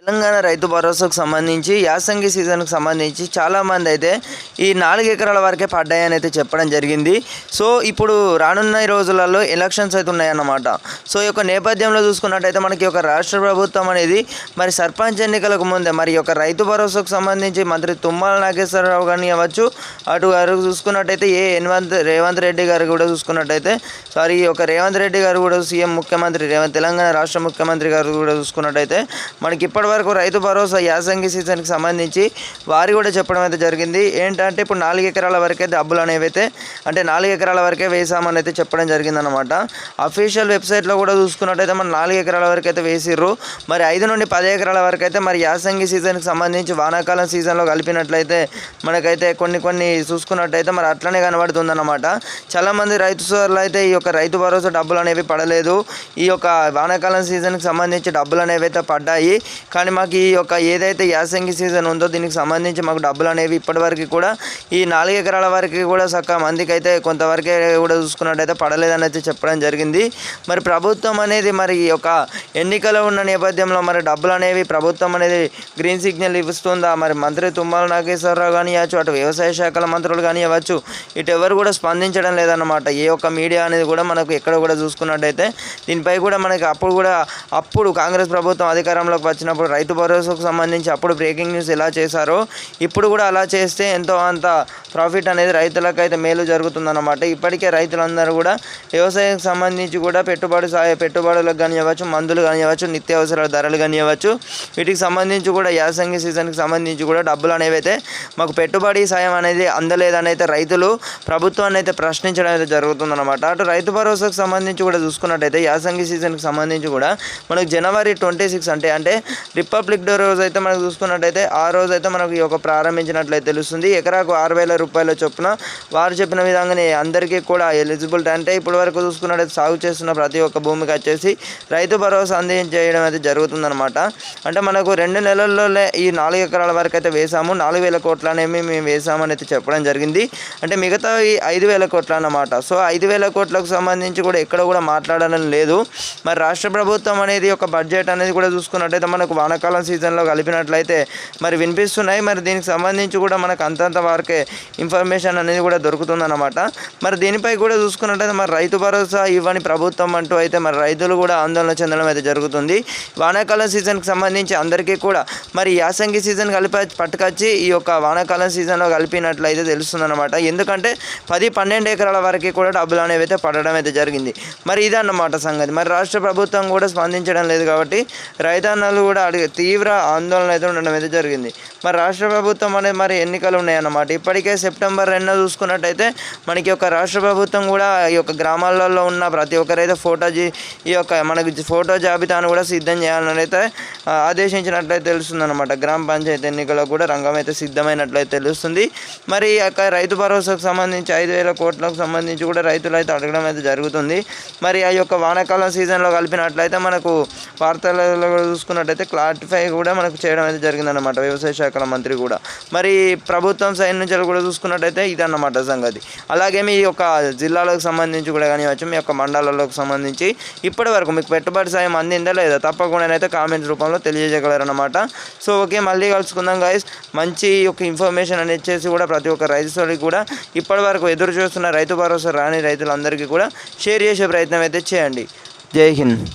తెలంగాణ రైతు భరోసాకు సంబంధించి యాసంగి సీజన్కి సంబంధించి చాలామంది అయితే ఈ 4 ఎకరాల వరకే పడ్డాయని అయితే చెప్పడం జరిగింది. సో ఇప్పుడు రానున్న రోజులలో ఎలక్షన్స్ అయితే ఉన్నాయన్నమాట. సో ఈ యొక్క నేపథ్యంలో చూసుకున్నట్టయితే మనకి ఒక రాష్ట్ర ప్రభుత్వం అనేది మరి సర్పంచ్ ఎన్నికలకు ముందే మరి యొక్క రైతు భరోసాకు సంబంధించి మంత్రి తుమ్మల నాగేశ్వరరావు కానీ అవ్వచ్చు, అటు గారు చూసుకున్నట్టయితే రేవంత్ రెడ్డి గారు కూడా చూసుకున్నట్టయితే రేవంత్ రెడ్డి గారు కూడా సీఎం ముఖ్యమంత్రి తెలంగాణ రాష్ట్ర ముఖ్యమంత్రి గారు కూడా చూసుకున్నట్టయితే మనకి ఇప్పటి వరకు రైతు భరోసా యాసంగి సీజన్కి సంబంధించి వారు కూడా చెప్పడం అయితే జరిగింది. ఏంటంటే ఇప్పుడు 4 ఎకరాల వరకే డబ్బులు అనేవి అయితే 4 ఎకరాల వరకే వేసామని అయితే చెప్పడం జరిగిందనమాట. అఫీషియల్ వెబ్సైట్లో కూడా చూసుకున్నట్టయితే మన 4 ఎకరాల వరకు అయితే వేసిర్రు. మరి 5 నుండి 10 ఎకరాల వరకు అయితే మరి యాసంగి సీజన్కి సంబంధించి వానాకాలం సీజన్లో కలిపినట్లయితే మనకైతే కొన్ని చూసుకున్నట్టయితే మరి అట్లనే కనబడుతుందన్నమాట. చాలామంది రైతు సోదరులు అయితే ఈ యొక్క రైతు భరోసా డబ్బులు అనేవి పడలేదు. ఈ యొక్క వానాకాలం సీజన్కి సంబంధించి డబ్బులు అనేవి అయితే పడ్డాయి. కానీ మాకు ఈ యొక్క ఏదైతే యాసంగి సీజన్ ఉందో దీనికి సంబంధించి మాకు డబ్బులు అనేవి ఇప్పటివరకు కూడా ఈ 4 ఎకరాల వరకు కూడా సగం మందికి అయితే కొంతవరకే కూడా చూసుకున్నట్టయితే పడలేదని అయితే చెప్పడం జరిగింది. మరి ప్రభుత్వం అనేది మరి ఈ యొక్క ఎన్నికలు ఉన్న నేపథ్యంలో మరి డబ్బులు అనేవి ప్రభుత్వం అనేది గ్రీన్ సిగ్నల్ ఇస్తుందా? మరి మంత్రి తుమ్మల నాగేశ్వరరావు కానివ్వచ్చు, అటు వ్యవసాయ శాఖల మంత్రులు కానివ్వచ్చు, ఇటు ఎవరు కూడా స్పందించడం లేదన్నమాట. ఏ ఒక్క మీడియా అనేది కూడా మనకు ఎక్కడ కూడా చూసుకున్నట్టయితే దీనిపై కూడా మనకి అప్పుడు కాంగ్రెస్ ప్రభుత్వం అధికారంలోకి వచ్చినప్పుడు రైతు భరోసాకు సంబంధించి అప్పుడు బ్రేకింగ్ న్యూస్ ఎలా చేశారో ఇప్పుడు కూడా అలా చేస్తే ఎంతో అంత ప్రాఫిట్ అనేది రైతులకైతే మేలు జరుగుతుందన్నమాట. ఇప్పటికే రైతులందరూ కూడా వ్యవసాయానికి సంబంధించి కూడా పెట్టుబడులకు కానివ్వచ్చు, మందులు కానివ్వచ్చు, నిత్యావసర ధరలు కానివ్వచ్చు, వీటికి సంబంధించి కూడా యాసంగి సీజన్కి సంబంధించి కూడా డబ్బులు అనేవి అయితే మాకు పెట్టుబడి సాయం అనేది అందలేదని అయితే రైతులు ప్రభుత్వాన్ని అయితే ప్రశ్నించడం అయితే జరుగుతుందన్నమాట. అటు రైతు భరోసాకు సంబంధించి కూడా చూసుకున్నట్టయితే యాసంగి సీజన్కి సంబంధించి కూడా మనకు జనవరి 26 అంటే రిపబ్లిక్ డే రోజు అయితే మనకు చూసుకున్నట్టయితే ఆ రోజు అయితే మనకు ఈ యొక్క ప్రారంభించినట్లయితే తెలుస్తుంది. ఎకరాకు 6,000 రూపాయల చొప్పున వారు చెప్పిన విధంగానే అందరికీ కూడా ఎలిజిబిలిటీ అంటే ఇప్పటి వరకు చూసుకున్నట్టయితే సాగు చేస్తున్న ప్రతి ఒక్క భూమికి వచ్చేసి రైతు భరోసా అందించేయడం అయితే జరుగుతుందన్నమాట. అంటే మనకు 2 నెలల్లోనే ఈ 4 ఎకరాల వరకు అయితే వేసాము, 4,000 కోట్లు అనేవి మేము వేసామని అయితే చెప్పడం జరిగింది. అంటే మిగతా ఈ 5,000 కోట్లు అన్నమాట. సో 5,000 కోట్లకు సంబంధించి కూడా ఎక్కడ కూడా మాట్లాడడం లేదు. మరి రాష్ట్ర ప్రభుత్వం అనేది ఒక బడ్జెట్ అనేది కూడా చూసుకున్నట్టయితే మనకు వానాకాలం సీజన్లో కలిపినట్లయితే మరి వినిపిస్తున్నాయి. మరి దీనికి సంబంధించి కూడా మనకు అంతంత వరకే ఇన్ఫర్మేషన్ అనేది కూడా దొరుకుతుందన్నమాట. మరి దీనిపై కూడా చూసుకున్నట్టయితే మరి రైతు భరోసా ఇవ్వని ప్రభుత్వం అంటూ అయితే మరి రైతులు కూడా ఆందోళన చెందడం అయితే జరుగుతుంది. వానాకాలం సీజన్కి సంబంధించి అందరికీ కూడా మరి యాసంగి సీజన్ పట్టుకొచ్చి ఈ యొక్క వానాకాలం సీజన్లో కలిపినట్లయితే తెలుస్తుందన్నమాట. ఎందుకంటే 10-12 ఎకరాల వరకు కూడా డబ్బులు అనేవి అయితే పడడం అయితే జరిగింది. మరి ఇదన్నమాట సంగతి. మరి రాష్ట్ర ప్రభుత్వం కూడా స్పందించడం లేదు కాబట్టి రైతన్నలు కూడా తీవ్ర ఆందోళన అయితే ఉండడం అయితే జరిగింది. మరి రాష్ట్ర ప్రభుత్వం అనేది మరి ఎన్నికలు ఉన్నాయన్నమాట. ఇప్పటికే సెప్టెంబర్ 2 చూసుకున్నట్టయితే మనకి ఒక రాష్ట్ర ప్రభుత్వం కూడా ఈ యొక్క గ్రామాలలో ఉన్న ప్రతి ఒక్కరైతే మనకి ఫోటో జాబితాను కూడా సిద్ధం చేయాలని అయితే ఆదేశించినట్లయితే తెలుస్తుందన్నమాట. గ్రామ పంచాయతీ ఎన్నికలకు కూడా రంగం అయితే సిద్ధమైనట్లయితే తెలుస్తుంది. మరి ఈ యొక్క రైతు భరోసాకు సంబంధించి 5,000 కోట్లకు సంబంధించి కూడా రైతులు అయితే అడగడం అయితే జరుగుతుంది. మరి ఆ యొక్క వానాకాలం సీజన్లో కలిపినట్లయితే మనకు వార్తలలో చూసుకున్నట్టయితే క్లారిఫై కూడా మనకు చేయడం అయితే జరిగిందన్నమాట వ్యవసాయ శాఖల మంత్రి కూడా. మరి ప్రభుత్వం సైడ్ నుంచి కూడా చూసుకున్నట్టయితే ఇదన్నమాట సంగతి. అలాగే మీ యొక్క జిల్లాలకు సంబంధించి కూడా కానివచ్చు, మీ యొక్క మండలాలకు సంబంధించి ఇప్పటి వరకు మీకు పెట్టుబడి సాయం అందిందా లేదా తప్పకుండా అయితే కామెంట్స్ రూపంలో తెలియజేయగలరన్నమాట. సో ఓకే, మళ్ళీ కలుసుకుందాం గైస్. మంచి ఒక ఇన్ఫర్మేషన్ అనేది ఇచ్చేసి కూడా ప్రతి ఒక్క రైతులకి కూడా ఇప్పటి వరకు ఎదురు చూస్తున్న రైతు భరోసా రాని రైతులందరికీ కూడా షేర్ చేసే ప్రయత్నం అయితే చేయండి. జై హింద్.